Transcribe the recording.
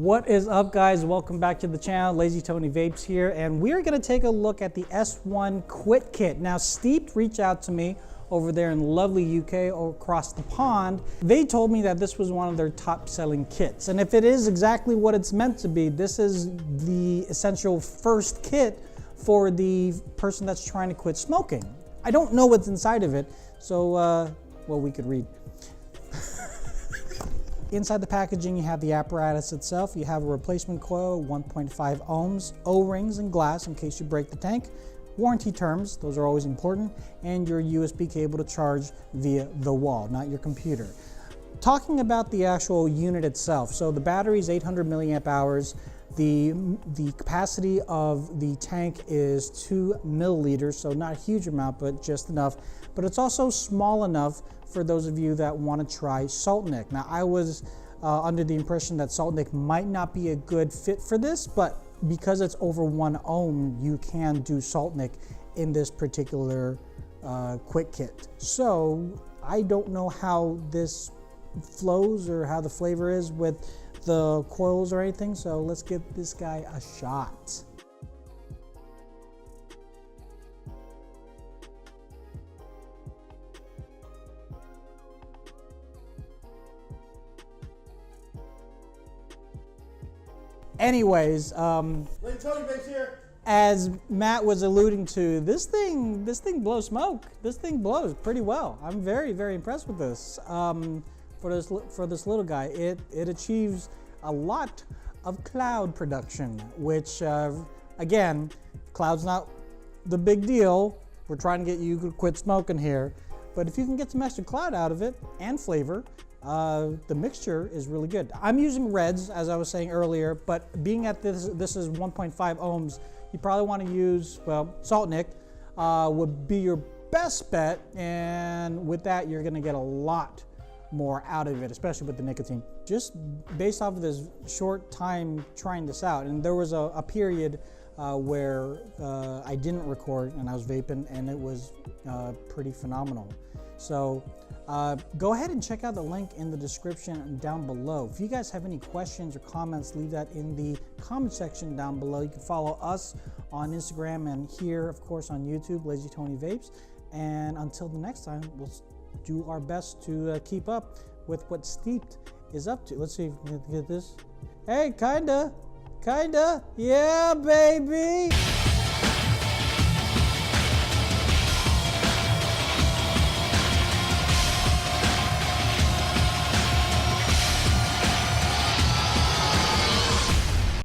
What is up, guys? Welcome back to the channel. Lazy Tony Vapes here, and we're going to take a look at the S1 Quit Kit. Now, Steeped reached out to me over there in lovely UK across the pond. They told me that this was one of their top selling kits, and if it is exactly what it's meant to be, this is the essential first kit for the person that's trying to quit smoking. I don't know what's inside of it, so well, we could read. Inside the packaging, you have the apparatus itself. You have a replacement coil, 1.5 ohms, O-rings and glass in case you break the tank, warranty terms, those are always important, and your USB cable to charge via the wall, not your computer. Talking about the actual unit itself, so the battery is 800 milliamp hours. The capacity of the tank is 2 milliliters, so not a huge amount, but just enough. But it's also small enough for those of you that want to try SaltNick. Now, I was under the impression that SaltNick might not be a good fit for this, but because it's over 1 ohm, you can do SaltNick in this particular Quit Kit. So I don't know how this flows or how the flavor is with the coils or anything, so let's give this guy a shot. Anyways, as Matt was alluding to, this thing blows smoke. This thing blows pretty well. I'm very, very impressed with this. For this little guy, it achieves a lot of cloud production, which again, cloud's not the big deal. We're trying to get you to quit smoking here, but if you can get some extra cloud out of it and flavor, the mixture is really good. I'm using reds, as I was saying earlier, but being at this is 1.5 ohms, you probably want to use, well, SaltNick would be your best bet, and with that, you're going to get a lot more out of it, especially with the nicotine. Just based off of this short time trying this out, and there was a period where I didn't record and I was vaping, and it was pretty phenomenal. So go ahead and check out the link in the description down below. If you guys have any questions or comments, leave that in the comment section down below. You can follow us on Instagram and here, of course, on YouTube, Lazy Tony Vapes. And until the next time, we'll do our best to keep up with what Steeped is up to. Let's see if we can get this. Hey, kinda, yeah, baby.